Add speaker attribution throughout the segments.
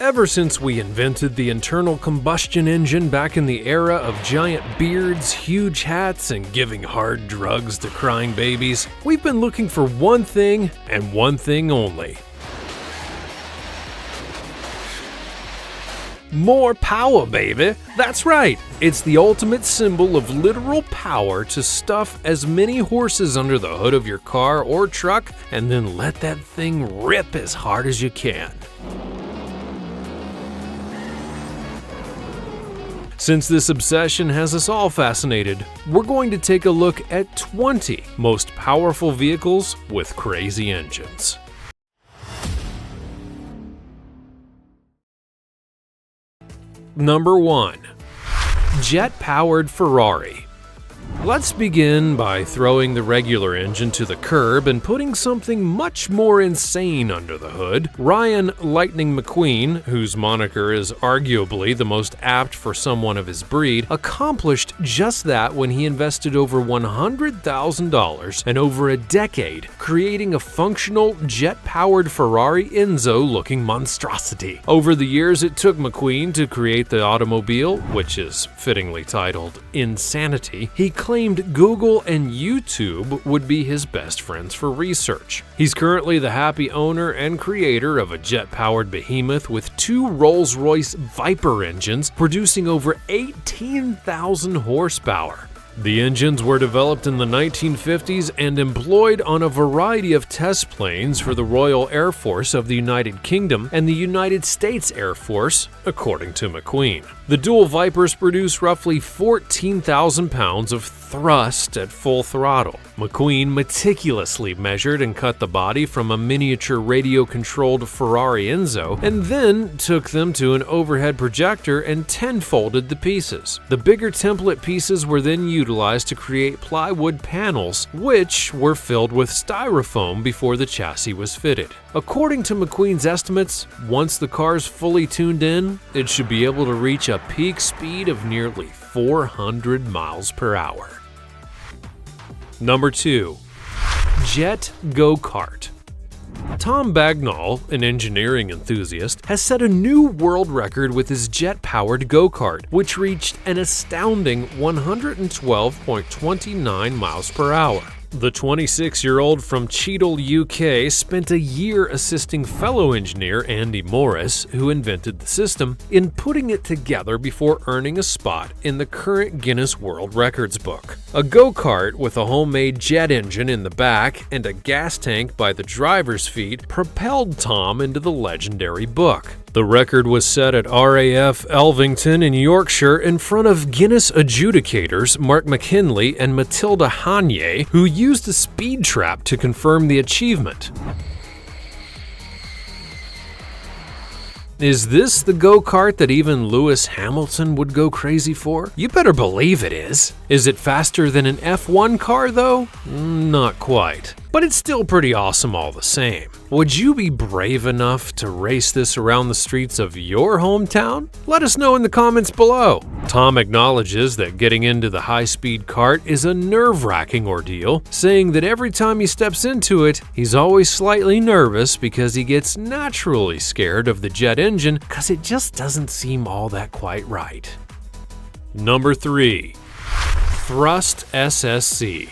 Speaker 1: Ever since we invented the internal combustion engine back in the era of giant beards, huge hats, and giving hard drugs to crying babies, we've been looking for one thing and one thing only. More power, baby! That's right! It's the ultimate symbol of literal power to stuff as many horses under the hood of your car or truck and then let that thing rip as hard as you can. Since this obsession has us all fascinated, we're going to take a look at 20 most powerful vehicles with crazy engines. Number 1. Jet-powered Ferrari. Let's begin by throwing the regular engine to the curb and putting something much more insane under the hood. Ryan Lightning McQueen, whose moniker is arguably the most apt for someone of his breed, accomplished just that when he invested over $100,000 and over a decade creating a functional jet-powered Ferrari Enzo-looking monstrosity. Over the years it took McQueen to create the automobile, which is fittingly titled Insanity. He claimed Google and YouTube would be his best friends for research. He's currently the happy owner and creator of a jet-powered behemoth with 2 Rolls-Royce Viper engines producing over 18,000 horsepower. The engines were developed in the 1950s and employed on a variety of test planes for the Royal Air Force of the United Kingdom and the United States Air Force, according to McQueen. The dual Vipers produce roughly 14,000 pounds of thrust at full throttle. McQueen meticulously measured and cut the body from a miniature radio-controlled Ferrari Enzo and then took them to an overhead projector and 10-folded the pieces. The bigger template pieces were then utilized to create plywood panels, which were filled with styrofoam before the chassis was fitted. According to McQueen's estimates, once the car's fully tuned in, it should be able to reach a peak speed of nearly 400 miles per hour. Number 2. Jet Go Kart. Tom Bagnall, an engineering enthusiast, has set a new world record with his jet-powered go-kart, which reached an astounding 112.29 miles per hour. The 26-year-old from Cheadle, UK, spent a year assisting fellow engineer Andy Morris, who invented the system, in putting it together before earning a spot in the current Guinness World Records book. A go-kart with a homemade jet engine in the back and a gas tank by the driver's feet propelled Tom into the legendary book. The record was set at RAF Elvington in Yorkshire in front of Guinness adjudicators Mark McKinley and Matilda Hanye, who used a speed trap to confirm the achievement. Is this the go-kart that even Lewis Hamilton would go crazy for? You better believe it is. Is it faster than an F1 car though? Not quite. But it's still pretty awesome all the same. Would you be brave enough to race this around the streets of your hometown? Let us know in the comments below. Tom acknowledges that getting into the high-speed kart is a nerve-wracking ordeal, saying that every time he steps into it, he's always slightly nervous because he gets naturally scared of the jet engine because it just doesn't seem all that quite right. Number 3. Thrust SSC.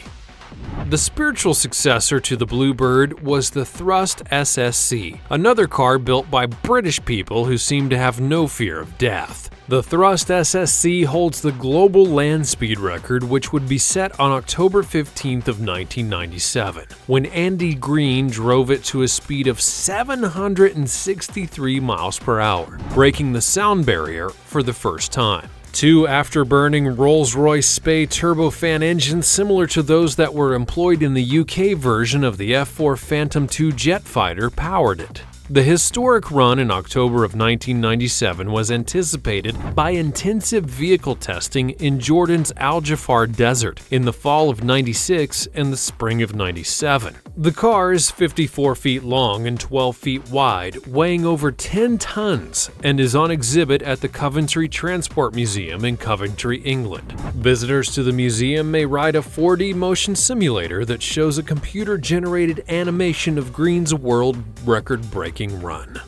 Speaker 1: The spiritual successor to the BlueBird was the Thrust SSC, another car built by British people who seem to have no fear of death. The Thrust SSC holds the global land speed record, which would be set on October 15th of 1997, when Andy Green drove it to a speed of 763 miles per hour, breaking the sound barrier for the first time. 2 afterburning Rolls-Royce Spey turbofan engines similar to those that were employed in the UK version of the F4 Phantom II jet fighter powered it. The historic run in October of 1997 was anticipated by intensive vehicle testing in Jordan's Al Jafar Desert in the fall of '96 and the spring of '97. The car is 54 feet long and 12 feet wide, weighing over 10 tons, and is on exhibit at the Coventry Transport Museum in Coventry, England. Visitors to the museum may ride a 4D motion simulator that shows a computer-generated animation of Green's world record-breaking run.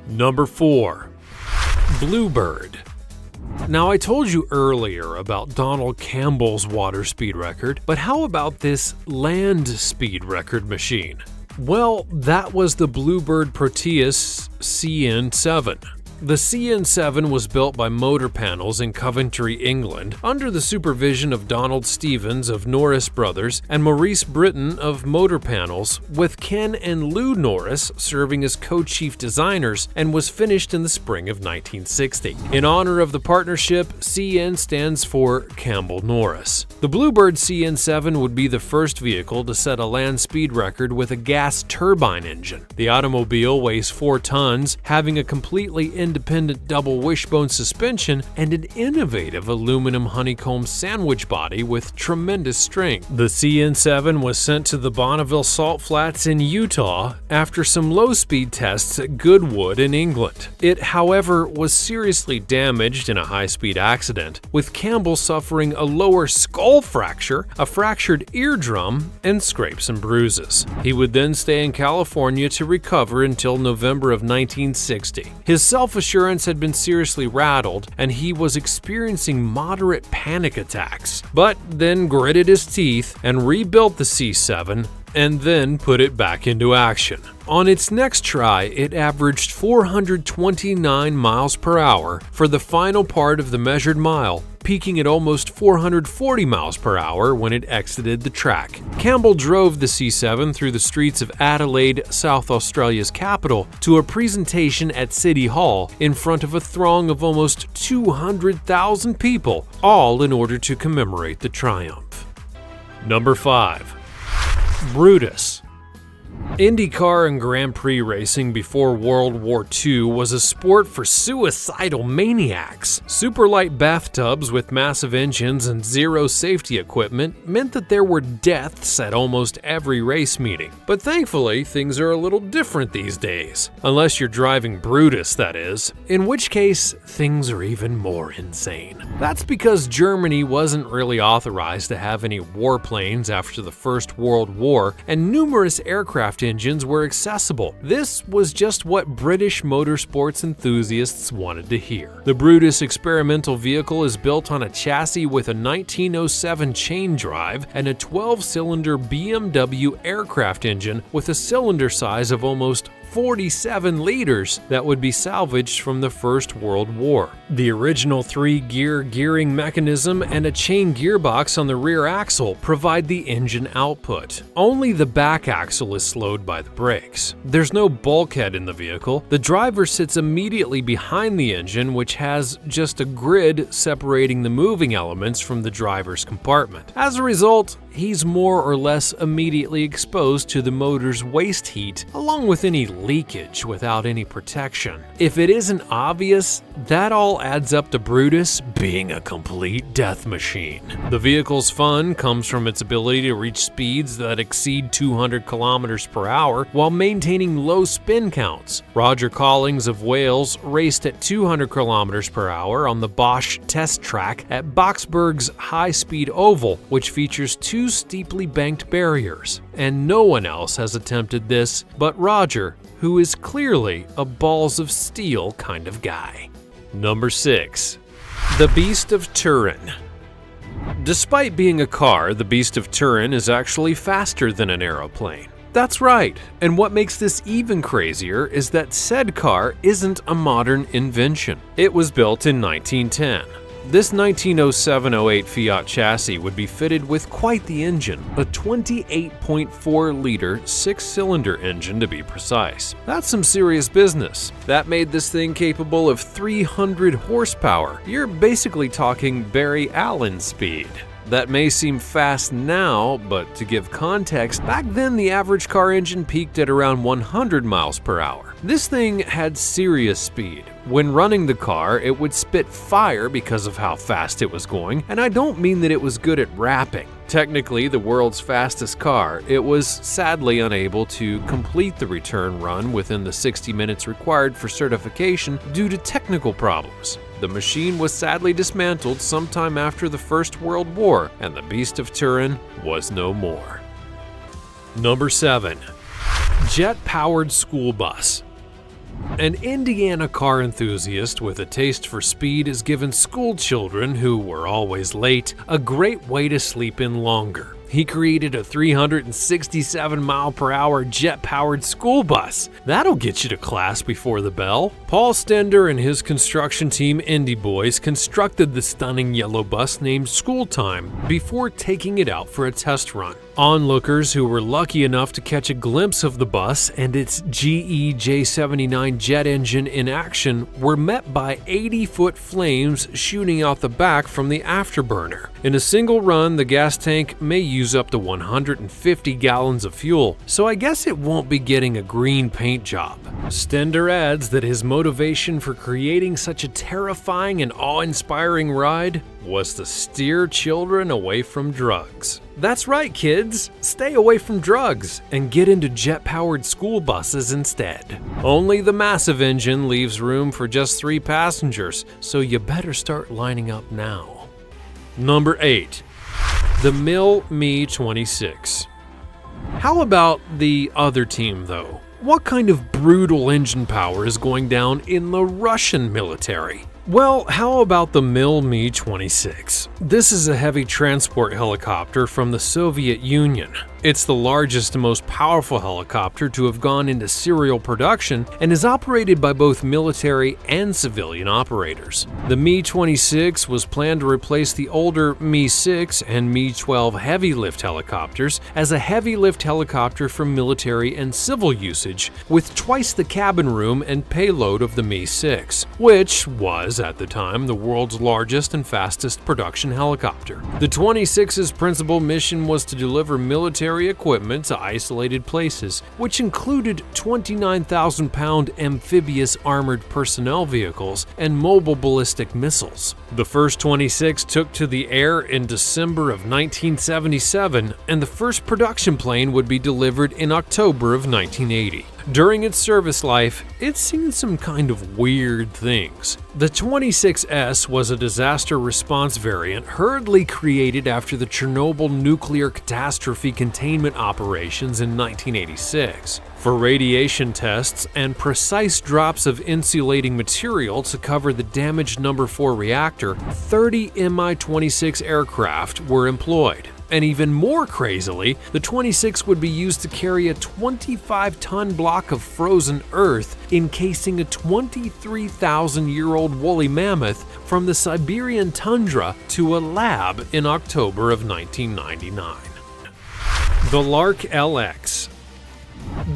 Speaker 1: Number 4. BlueBird. Now, I told you earlier about Donald Campbell's water speed record, but how about this land speed record machine? Well, that was the BlueBird Proteus CN7. The CN7 was built by Motor Panels in Coventry, England, under the supervision of Donald Stevens of Norris Brothers and Maurice Britton of Motor Panels, with Ken and Lou Norris serving as co-chief designers, and was finished in the spring of 1960. In honor of the partnership, CN stands for Campbell Norris. The BlueBird CN7 would be the first vehicle to set a land speed record with a gas turbine engine. The automobile weighs 4 tons, having a completely independent double wishbone suspension and an innovative aluminum honeycomb sandwich body with tremendous strength. The CN7 was sent to the Bonneville Salt Flats in Utah after some low-speed tests at Goodwood in England. It, however, was seriously damaged in a high-speed accident, with Campbell suffering a lower skull fracture, a fractured eardrum, and scrapes and bruises. He would then stay in California to recover until November of 1960. His self-assurance had been seriously rattled, and he was experiencing moderate panic attacks, but then gritted his teeth and rebuilt the C7 and then put it back into action. On its next try, it averaged 429 miles per hour for the final part of the measured mile, peaking at almost 440 miles per hour when it exited the track. Campbell drove the C7 through the streets of Adelaide, South Australia's capital, to a presentation at City Hall in front of a throng of almost 200,000 people, all in order to commemorate the triumph. Number 5. Brutus. IndyCar and Grand Prix racing before World War II was a sport for suicidal maniacs. Superlight bathtubs with massive engines and zero safety equipment meant that there were deaths at almost every race meeting. But thankfully, things are a little different these days. Unless you're driving Brutus, that is. In which case, things are even more insane. That's because Germany wasn't really authorized to have any warplanes after the First World War, and numerous aircraft engines were accessible. This was just what British motorsports enthusiasts wanted to hear. The Brutus experimental vehicle is built on a chassis with a 1907 chain drive and a 12-cylinder BMW aircraft engine with a cylinder size of almost 47 liters that would be salvaged from the First World War. The original 3-gear gearing mechanism and a chain gearbox on the rear axle provide the engine output. Only the back axle is slowed by the brakes. There's no bulkhead in the vehicle. The driver sits immediately behind the engine, which has just a grid separating the moving elements from the driver's compartment. As a result, he's more or less immediately exposed to the motor's waste heat, along with any leakage without any protection. If it isn't obvious, that all adds up to Brutus being a complete death machine. The vehicle's fun comes from its ability to reach speeds that exceed 200 kilometers per hour while maintaining low spin counts. Roger Collings of Wales raced at 200 kilometers per hour on the Bosch test track at Boxberg's high-speed oval, which features 2 steeply banked barriers, and no one else has attempted this but Roger, who is clearly a balls of steel kind of guy. Number 6. The Beast of Turin. Despite being a car, the Beast of Turin is actually faster than an aeroplane. That's right, and what makes this even crazier is that said car isn't a modern invention. It was built in 1910. This 1907-08 Fiat chassis would be fitted with quite the engine, a 28.4-liter 6-cylinder engine to be precise. That's some serious business. That made this thing capable of 300 horsepower. You're basically talking Barry Allen speed. That may seem fast now, but to give context, back then the average car engine peaked at around 100 miles per hour. This thing had serious speed. When running the car, it would spit fire because of how fast it was going, and I don't mean that it was good at rapping. Technically the world's fastest car, it was sadly unable to complete the return run within the 60 minutes required for certification due to technical problems. The machine was sadly dismantled sometime after the First World War, and the Beast of Turin was no more. Number 7. Jet-powered school bus. An Indiana car enthusiast with a taste for speed has given school children, who were always late, a great way to sleep in longer. He created a 367-mile-per-hour jet-powered school bus. That'll get you to class before the bell. Paul Stender and his construction team Indy Boys constructed the stunning yellow bus named School Time before taking it out for a test run. Onlookers who were lucky enough to catch a glimpse of the bus and its GE J79 jet engine in action were met by 80-foot flames shooting out the back from the afterburner. In a single run, the gas tank may use up to 150 gallons of fuel, so I guess it won't be getting a green paint job. Stender adds that his motivation for creating such a terrifying and awe-inspiring ride was to steer children away from drugs. That's right, kids! Stay away from drugs and get into jet-powered school buses instead. Only the massive engine leaves room for just 3 passengers, so you better start lining up now. Number 8. The Mil Me 26. How about the other team, though? What kind of brutal engine power is going down in the Russian military? Well, how about the Mil Me 26? This is a heavy transport helicopter from the Soviet Union. It's the largest and most powerful helicopter to have gone into serial production and is operated by both military and civilian operators. The Mi-26 was planned to replace the older Mi-6 and Mi-12 heavy lift helicopters as a heavy lift helicopter for military and civil usage, with twice the cabin room and payload of the Mi-6, which was, at the time, the world's largest and fastest production helicopter. The 26's principal mission was to deliver military equipment to isolated places, which included 29,000-pound amphibious armored personnel vehicles and mobile ballistic missiles. The first 26 took to the air in December of 1977, and the first production plane would be delivered in October of 1980. During its service life, it's seen some kind of weird things. The 26S was a disaster response variant hurriedly created after the Chernobyl nuclear catastrophe containment operations in 1986. For radiation tests and precise drops of insulating material to cover the damaged number 4 reactor, 30 Mi-26 aircraft were employed. And even more crazily, the 26 would be used to carry a 25-ton block of frozen earth encasing a 23,000-year-old woolly mammoth from the Siberian tundra to a lab in October of 1999. The Larc-LX.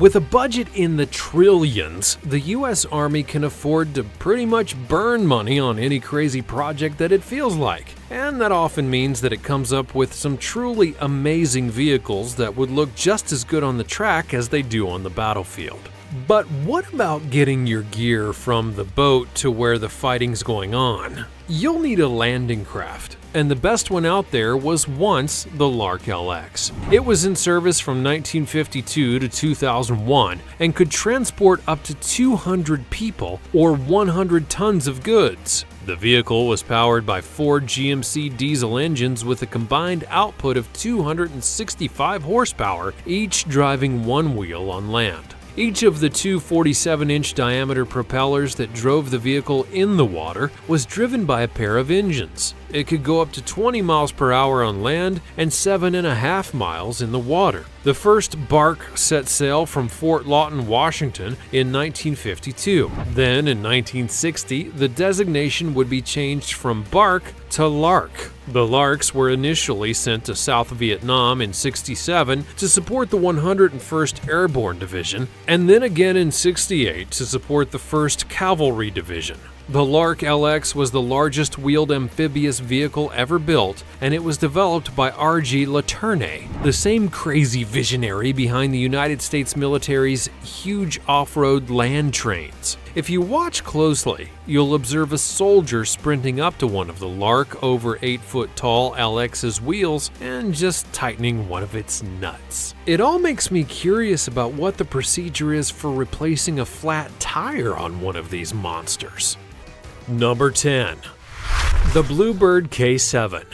Speaker 1: With a budget in the trillions, the US Army can afford to pretty much burn money on any crazy project that it feels like. And that often means that it comes up with some truly amazing vehicles that would look just as good on the track as they do on the battlefield. But what about getting your gear from the boat to where the fighting's going on? You'll need a landing craft. And the best one out there was once the Larc-LX. It was in service from 1952 to 2001 and could transport up to 200 people or 100 tons of goods. The vehicle was powered by 4 GMC diesel engines with a combined output of 265 horsepower, each driving one wheel on land. Each of the 2 47-inch diameter propellers that drove the vehicle in the water was driven by a pair of engines. It could go up to 20 miles per hour on land and 7.5 miles in the water. The first bark set sail from Fort Lawton, Washington in 1952. Then in 1960, the designation would be changed from bark to Larc. The Larcs were initially sent to South Vietnam in '67 to support the 101st Airborne Division, and then again in '68 to support the 1st Cavalry Division. The Larc-LX was the largest wheeled amphibious vehicle ever built, and it was developed by R.G. Letourneur, the same crazy visionary behind the United States military's huge off-road land trains. If you watch closely, you'll observe a soldier sprinting up to one of the Larc over 8-foot-tall LX's wheels and just tightening one of its nuts. It all makes me curious about what the procedure is for replacing a flat tire on one of these monsters. Number 10. The BlueBird K7.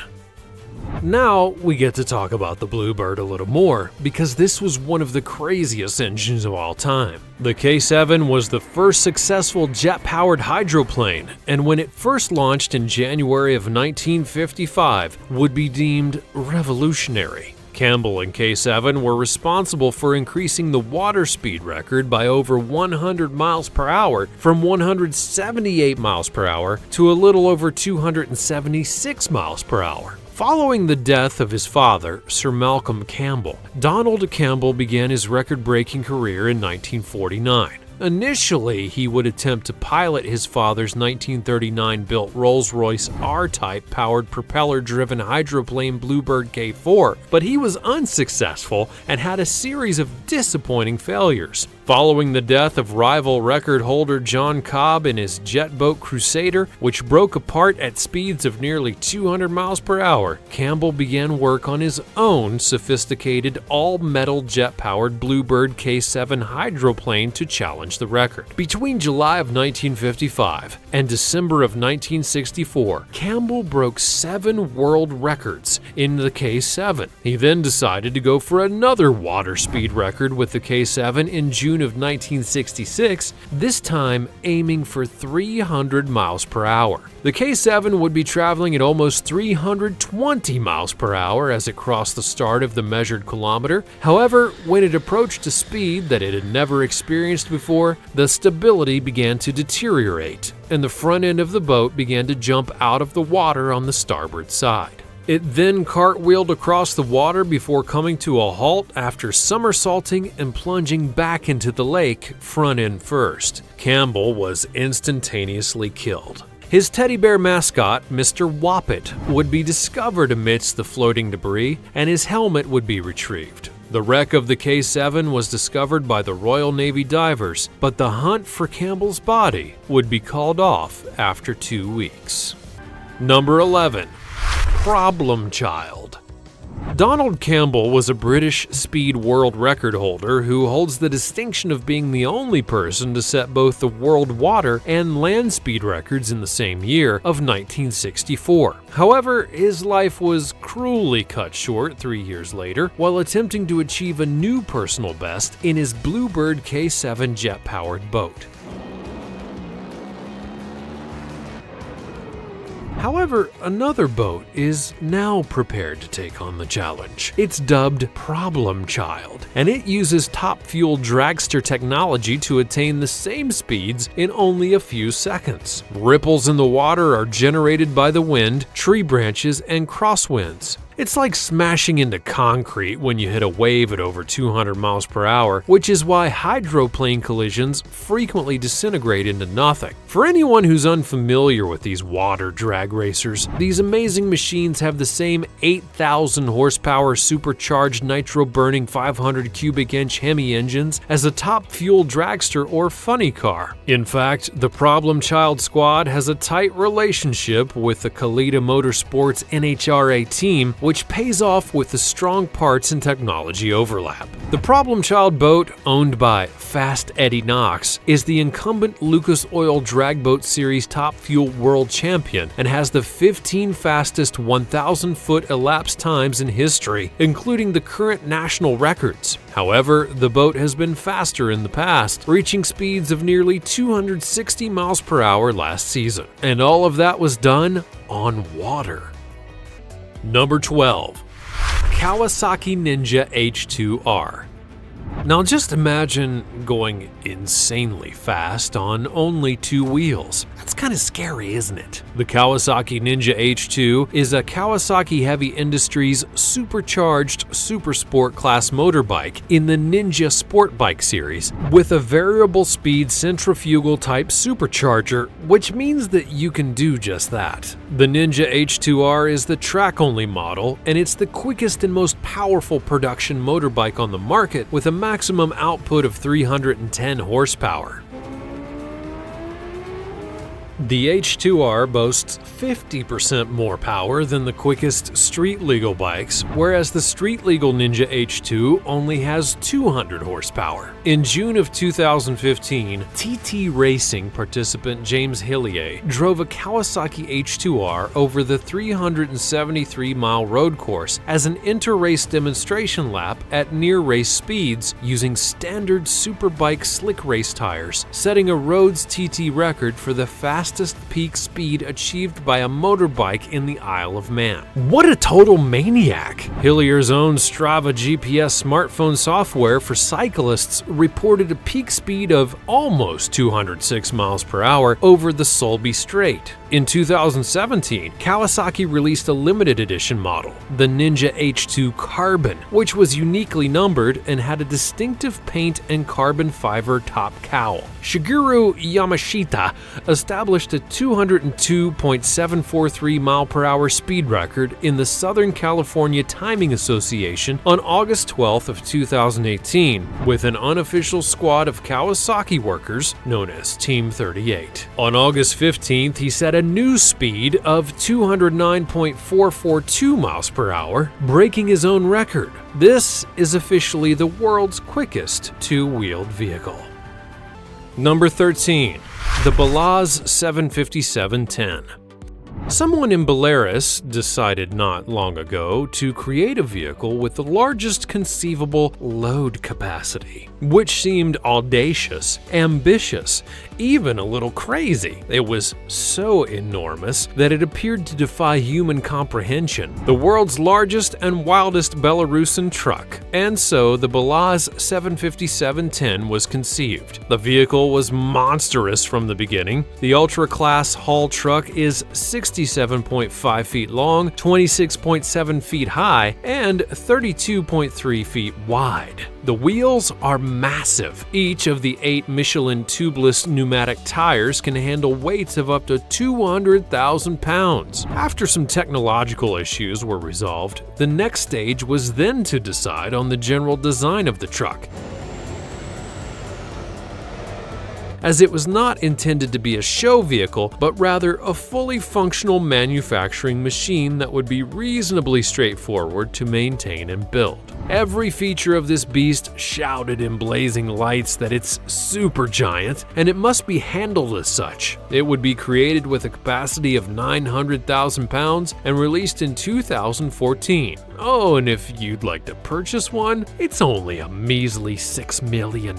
Speaker 1: Now we get to talk about the BlueBird a little more, because this was one of the craziest engines of all time. The K7 was the first successful jet-powered hydroplane, and when it first launched in January of 1955, would be deemed revolutionary. Campbell and K7 were responsible for increasing the water speed record by over 100 miles per hour from 178 miles per hour to a little over 276 miles per hour. Following the death of his father, Sir Malcolm Campbell, Donald Campbell began his record-breaking career in 1949. Initially, he would attempt to pilot his father's 1939-built Rolls-Royce R-Type powered propeller-driven hydroplane BlueBird K4, but he was unsuccessful and had a series of disappointing failures. Following the death of rival record holder John Cobb in his jet boat Crusader, which broke apart at speeds of nearly 200 miles per hour, Campbell began work on his own sophisticated all-metal jet-powered BlueBird K7 hydroplane to challenge the record. Between July of 1955 and December of 1964, Campbell broke 7 world records in the K7. He then decided to go for another water speed record with the K7 in June of 1966, this time aiming for 300 miles per hour. The K7 would be traveling at almost 320 miles per hour as it crossed the start of the measured kilometer. However, when it approached a speed that it had never experienced before, the stability began to deteriorate, and the front end of the boat began to jump out of the water on the starboard side. It then cartwheeled across the water before coming to a halt after somersaulting and plunging back into the lake front end first. Campbell was instantaneously killed. His teddy bear mascot, Mr. Woppet, would be discovered amidst the floating debris, and his helmet would be retrieved. The wreck of the K7 was discovered by the Royal Navy divers, but the hunt for Campbell's body would be called off after 2 weeks. Number 11. Problem Child. Donald Campbell was a British speed world record holder who holds the distinction of being the only person to set both the world water and land speed records in the same year of 1964. However, his life was cruelly cut short 3 years later while attempting to achieve a new personal best in his BlueBird K7 jet-powered boat. However, another boat is now prepared to take on the challenge. It's dubbed Problem Child, and it uses top-fuel dragster technology to attain the same speeds in only a few seconds. Ripples in the water are generated by the wind, tree branches, and crosswinds. It's like smashing into concrete when you hit a wave at over 200 miles per hour, which is why hydroplane collisions frequently disintegrate into nothing. For anyone who's unfamiliar with these water drag racers, these amazing machines have the same 8,000 horsepower supercharged nitro-burning 500 cubic inch Hemi engines as a top-fuel dragster or funny car. In fact, the Problem Child squad has a tight relationship with the Kalita Motorsports NHRA team, which pays off with the strong parts and technology overlap. The Problem Child boat, owned by Fast Eddie Knox, is the incumbent Lucas Oil Drag Boat Series Top Fuel World Champion and has the 15 fastest 1,000-foot elapsed times in history, including the current national records. However, the boat has been faster in the past, reaching speeds of nearly 260 miles per hour last season. And all of that was done on water. Number 12. Kawasaki Ninja H2R. Now just imagine going insanely fast on only 2 wheels. That's kind of scary, isn't it? The Kawasaki Ninja H2 is a Kawasaki Heavy Industries supercharged super sport class motorbike in the Ninja Sport Bike series with a variable speed centrifugal type supercharger, which means that you can do just that. The Ninja H2R is the track-only model, and it's the quickest and most powerful production motorbike on the market with a maximum output of 310 horsepower. The H2R boasts 50% more power than the quickest street-legal bikes, whereas the street-legal Ninja H2 only has 200 horsepower. In June of 2015, TT Racing participant James Hillier drove a Kawasaki H2R over the 373-mile road course as an inter-race demonstration lap at near-race speeds using standard Superbike slick race tires, setting a Rhodes TT record for the fastest peak speed achieved by a motorbike in the Isle of Man. What a total maniac! Hillier's own Strava GPS smartphone software for cyclists reported a peak speed of almost 206 miles per hour over the Solby Strait. In 2017, Kawasaki released a limited edition model, the Ninja H2 Carbon, which was uniquely numbered and had a distinctive paint and carbon fiber top cowl. Shigeru Yamashita established a 202.743 mile/hour speed record in the Southern California Timing Association on August 12th of 2018 with an unofficial squad of Kawasaki workers known as Team 38. On August 15th, he set a new speed of 209.442 miles per hour, breaking his own record. This is officially the world's quickest two-wheeled vehicle. Number 13. The Belaz 757-10. Someone in Belarus decided not long ago to create a vehicle with the largest conceivable load capacity, which seemed audacious, ambitious, even a little crazy. It was so enormous that it appeared to defy human comprehension. The world's largest and wildest Belarusian truck, and so the Belaz 757-10 was conceived. The vehicle was monstrous from the beginning. The ultra-class haul truck is 67.5 feet long, 26.7 feet high, and 32.3 feet wide. The wheels are massive. Each of the 8 Michelin tubeless pneumatic tires can handle weights of up to 200,000 pounds. After some technological issues were resolved, the next stage was then to decide on the general design of the truck, as it was not intended to be a show vehicle, but rather a fully functional manufacturing machine that would be reasonably straightforward to maintain and build. Every feature of this beast shouted in blazing lights that it's super giant, and it must be handled as such. It would be created with a capacity of 900,000 pounds and released in 2014. Oh, and if you'd like to purchase one, it's only a measly $6 million.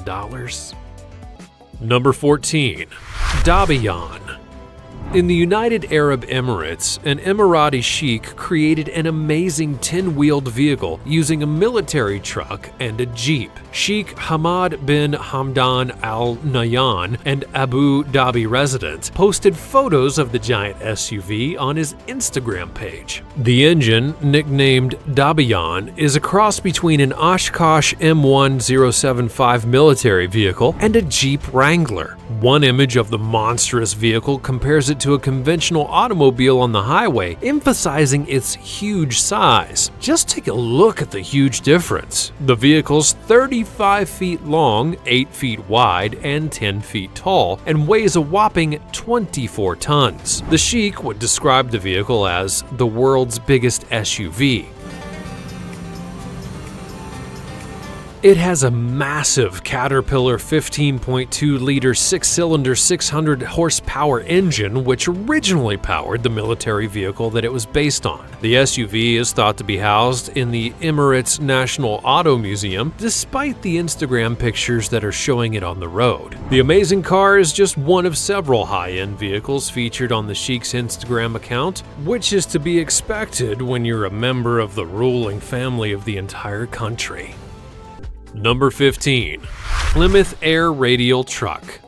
Speaker 1: Number 14. DHABIYAN. In the United Arab Emirates, an Emirati sheikh created an amazing 10-wheeled vehicle using a military truck and a jeep. Sheikh Hamad bin Hamdan Al Nahyan, an Abu Dhabi resident, posted photos of the giant SUV on his Instagram page. The engine, nicknamed DHABIYAN, is a cross between an Oshkosh M1075 military vehicle and a Jeep Wrangler. One image of the monstrous vehicle compares it to a conventional automobile on the highway, emphasizing its huge size. Just take a look at the huge difference. The vehicle's 35 feet long, 8 feet wide, and 10 feet tall, and weighs a whopping 24 tons. The Sheikh would describe the vehicle as the world's biggest SUV. It has a massive Caterpillar 15.2-liter 6-cylinder 600-horsepower engine which originally powered the military vehicle that it was based on. The SUV is thought to be housed in the Emirates National Auto Museum, despite the Instagram pictures that are showing it on the road. The amazing car is just one of several high-end vehicles featured on the Sheikh's Instagram account, which is to be expected when you're a member of the ruling family of the entire country. Number 15. Plymouth Air Radial Truck.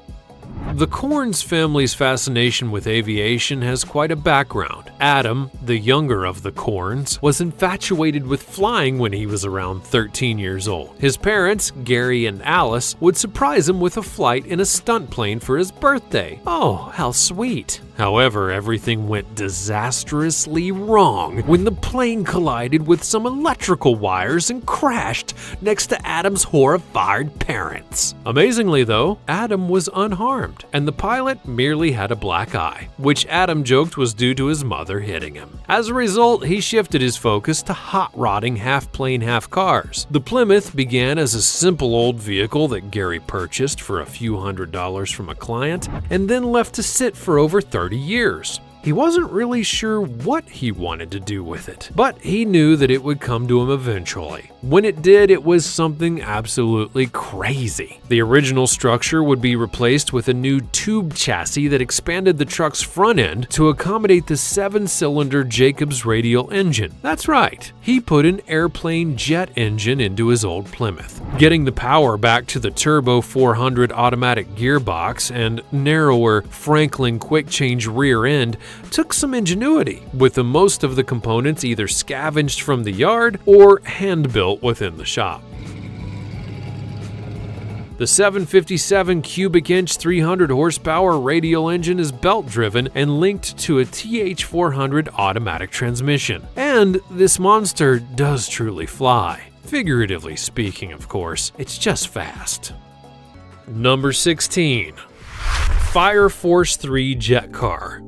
Speaker 1: The Corns family's fascination with aviation has quite a background. Adam, the younger of the Corns, was infatuated with flying when he was around 13 years old. His parents, Gary and Alice, would surprise him with a flight in a stunt plane for his birthday. Oh, how sweet! However, everything went disastrously wrong when the plane collided with some electrical wires and crashed next to Adam's horrified parents. Amazingly though, Adam was unharmed, and the pilot merely had a black eye, which Adam joked was due to his mother hitting him. As a result, he shifted his focus to hot rodding half-plane, half-cars. The Plymouth began as a simple old vehicle that Gary purchased for a few $100s from a client, and then left to sit for over 30 years. He wasn't really sure what he wanted to do with it, but he knew that it would come to him eventually. When it did, it was something absolutely crazy. The original structure would be replaced with a new tube chassis that expanded the truck's front end to accommodate the 7-cylinder Jacobs Radial engine. That's right, he put an airplane jet engine into his old Plymouth. Getting the power back to the Turbo 400 automatic gearbox and narrower Franklin quick-change rear end took some ingenuity, with the most of the components either scavenged from the yard or hand-built within the shop. The 757 cubic inch 300 horsepower Radial engine is belt-driven and linked to a TH400 automatic transmission. And this monster does truly fly. Figuratively speaking, of course, it's just fast. Number 16. FireForce 3 Jet Car.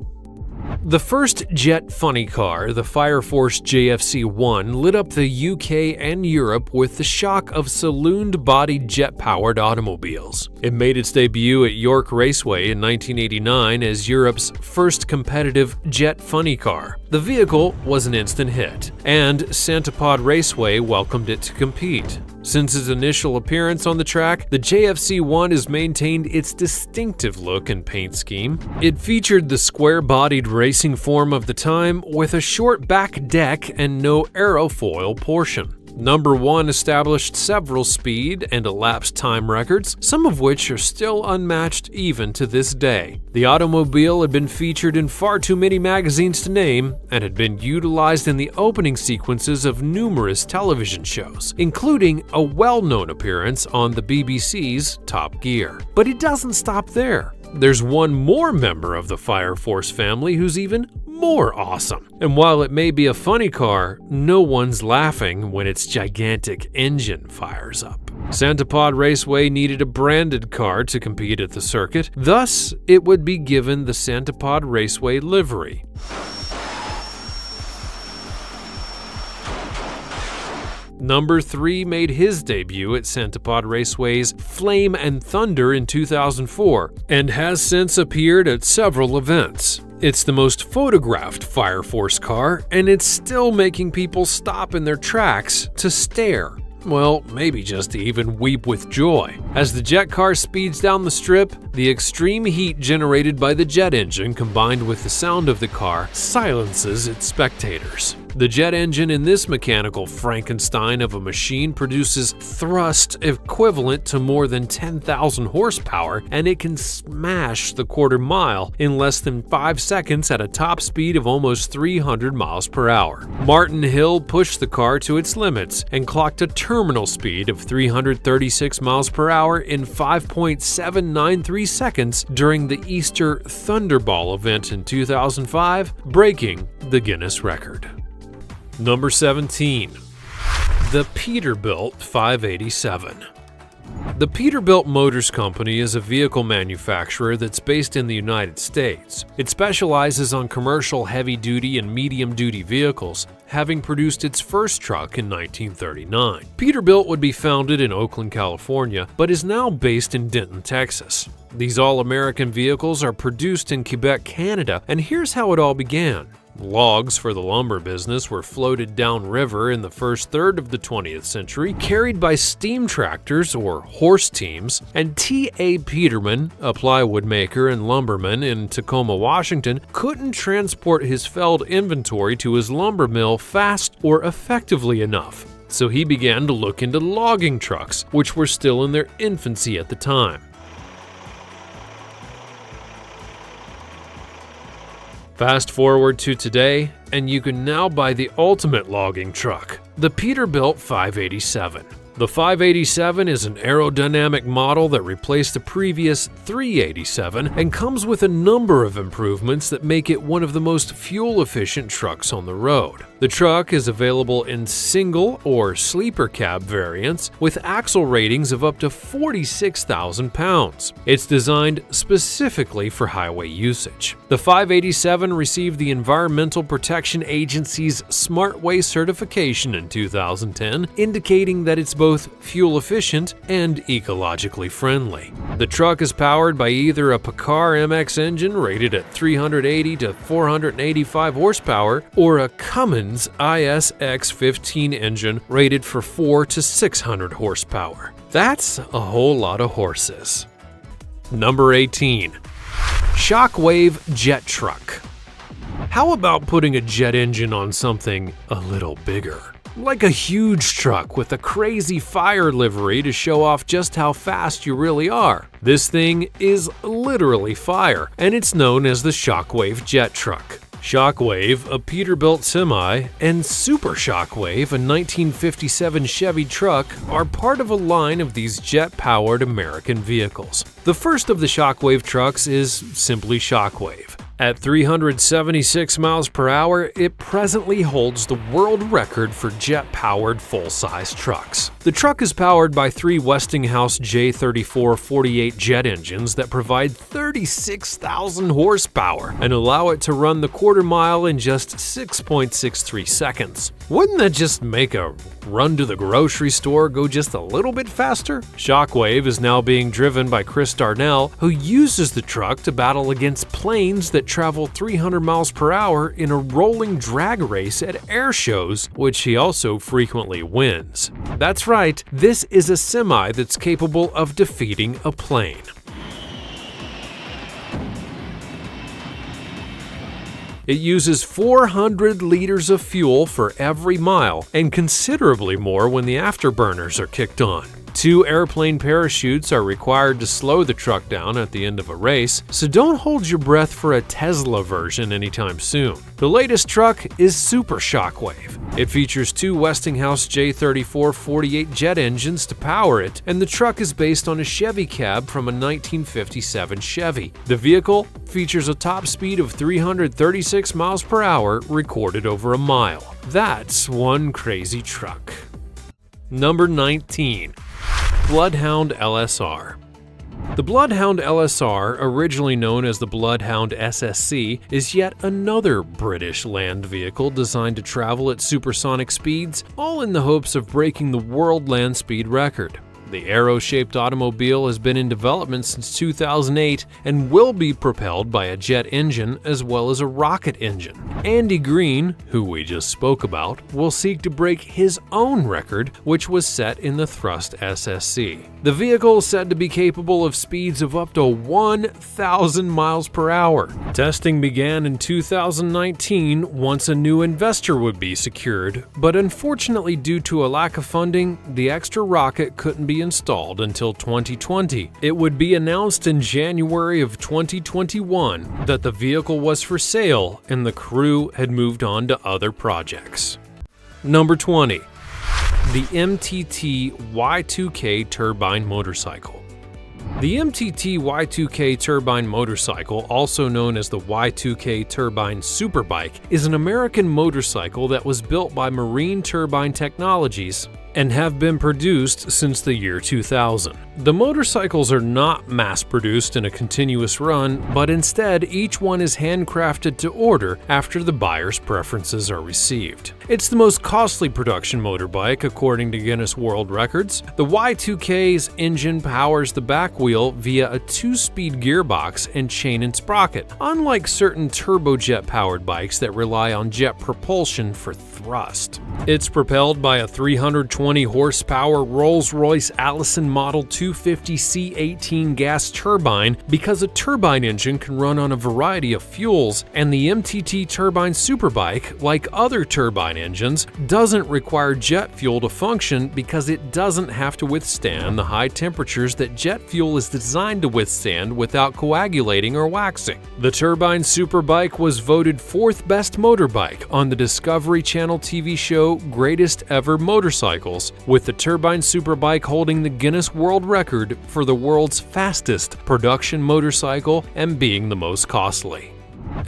Speaker 1: The first jet funny car, the FireForce JFC-1, lit up the UK and Europe with the shock of saloon-bodied jet-powered automobiles. It made its debut at York Raceway in 1989 as Europe's first competitive jet funny car. The vehicle was an instant hit, and Santapod Raceway welcomed it to compete. Since its initial appearance on the track, the JFC-1 has maintained its distinctive look and paint scheme. It featured the square-bodied racing form of the time with a short back deck and no aerofoil portion. Number 1 established several speed and elapsed time records, some of which are still unmatched even to this day. The automobile had been featured in far too many magazines to name and had been utilized in the opening sequences of numerous television shows, including a well-known appearance on the BBC's Top Gear. But it doesn't stop there. There's one more member of the FireForce family who's even more awesome. And while it may be a funny car, no one's laughing when its gigantic engine fires up. Santapod Raceway needed a branded car to compete at the circuit, thus it would be given the Santapod Raceway livery. Number 3 made his debut at Santapod Raceway's Flame and Thunder in 2004 and has since appeared at several events. It's the most photographed FireForce car, and it's still making people stop in their tracks to stare. Well, maybe just to even weep with joy. As the jet car speeds down the strip, the extreme heat generated by the jet engine combined with the sound of the car silences its spectators. The jet engine in this mechanical Frankenstein of a machine produces thrust equivalent to more than 10,000 horsepower, and it can smash the quarter mile in less than 5 seconds at a top speed of almost 300 miles per hour. Martin Hill pushed the car to its limits and clocked a terminal speed of 336 miles per hour in 5.793 seconds during the Easter Thunderball event in 2005, breaking the Guinness record. Number 17. The Peterbilt 587. The Peterbilt Motors Company is a vehicle manufacturer that's based in the United States. It specializes on commercial heavy-duty and medium-duty vehicles, having produced its first truck in 1939. Peterbilt would be founded in Oakland, California, but is now based in Denton, Texas. These all-American vehicles are produced in Quebec, Canada, and here's how it all began. Logs for the lumber business were floated downriver in the first third of the 20th century, carried by steam tractors or horse teams, and T.A. Peterman, a plywood maker and lumberman in Tacoma, Washington, couldn't transport his felled inventory to his lumber mill fast or effectively enough. So he began to look into logging trucks, which were still in their infancy at the time. Fast forward to today, and you can now buy the ultimate logging truck, the Peterbilt 587. The 587 is an aerodynamic model that replaced the previous 387 and comes with a number of improvements that make it one of the most fuel-efficient trucks on the road. The truck is available in single or sleeper cab variants with axle ratings of up to 46,000 pounds. It's designed specifically for highway usage. The 587 received the Environmental Protection Agency's SmartWay certification in 2010, indicating that it's both fuel-efficient and ecologically friendly. The truck is powered by either a Paccar MX engine rated at 380 to 485 horsepower or a Cummins ISX-15 engine rated for 400 to 600 horsepower. That's a whole lot of horses. Number 18. Shockwave Jet Truck. How about putting a jet engine on something a little bigger? Like a huge truck with a crazy fire livery to show off just how fast you really are. This thing is literally fire, and it's known as the Shockwave Jet Truck. Shockwave, a Peterbilt semi, and Super Shockwave, a 1957 Chevy truck, are part of a line of these jet-powered American vehicles. The first of the Shockwave trucks is simply Shockwave. At 376 miles per hour, it presently holds the world record for jet-powered full-size trucks. The truck is powered by 3 Westinghouse J34-48 jet engines that provide 36,000 horsepower and allow it to run the quarter mile in just 6.63 seconds. Wouldn't that just make a run to the grocery store go just a little bit faster? Shockwave is now being driven by Chris Darnell, who uses the truck to battle against planes that travel 300 miles per hour in a rolling drag race at air shows, which he also frequently wins. That's right, this is a semi that's capable of defeating a plane. It uses 400 liters of fuel for every mile, and considerably more when the afterburners are kicked on. 2 airplane parachutes are required to slow the truck down at the end of a race, so don't hold your breath for a Tesla version anytime soon. The latest truck is Super Shockwave. It features 2 Westinghouse J34-48 jet engines to power it, and the truck is based on a Chevy cab from a 1957 Chevy. The vehicle features a top speed of 336 miles per hour recorded over a mile. That's one crazy truck. Number 19. Bloodhound LSR. The Bloodhound LSR, originally known as the Bloodhound SSC, is yet another British land vehicle designed to travel at supersonic speeds, all in the hopes of breaking the world land speed record. The arrow-shaped automobile has been in development since 2008 and will be propelled by a jet engine as well as a rocket engine. Andy Green, who we just spoke about, will seek to break his own record, which was set in the Thrust SSC. The vehicle is said to be capable of speeds of up to 1,000 miles per hour. Testing began in 2019 once a new investor would be secured, but unfortunately due to a lack of funding, the extra rocket couldn't be installed until 2020. It would be announced in January of 2021 that the vehicle was for sale and the crew had moved on to other projects. Number 20. The MTT Y2K Turbine Motorcycle. The MTT Y2K Turbine Motorcycle, also known as the Y2K Turbine Superbike, is an American motorcycle that was built by Marine Turbine Technologies and have been produced since the year 2000. The motorcycles are not mass-produced in a continuous run, but instead each one is handcrafted to order after the buyer's preferences are received. It's the most costly production motorbike according to Guinness World Records. The Y2K's engine powers the back wheel via a 2-speed gearbox and chain and sprocket, unlike certain turbojet-powered bikes that rely on jet propulsion for thrust. It's propelled by a 320 horsepower Rolls-Royce Allison Model 2 250 C18 gas turbine because a turbine engine can run on a variety of fuels, and the MTT Turbine Superbike, like other turbine engines, doesn't require jet fuel to function because it doesn't have to withstand the high temperatures that jet fuel is designed to withstand without coagulating or waxing. The Turbine Superbike was voted 4th best motorbike on the Discovery Channel TV show Greatest Ever Motorcycles, with the Turbine Superbike holding the Guinness World Record for the world's fastest production motorcycle and being the most costly.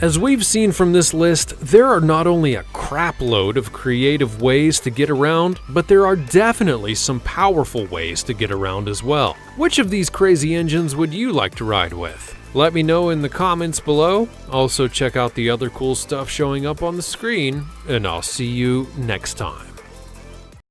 Speaker 1: As we've seen from this list, there are not only a crap load of creative ways to get around, but there are definitely some powerful ways to get around as well. Which of these crazy engines would you like to ride with? Let me know in the comments below. Also check out the other cool stuff showing up on the screen, and I'll see you next time.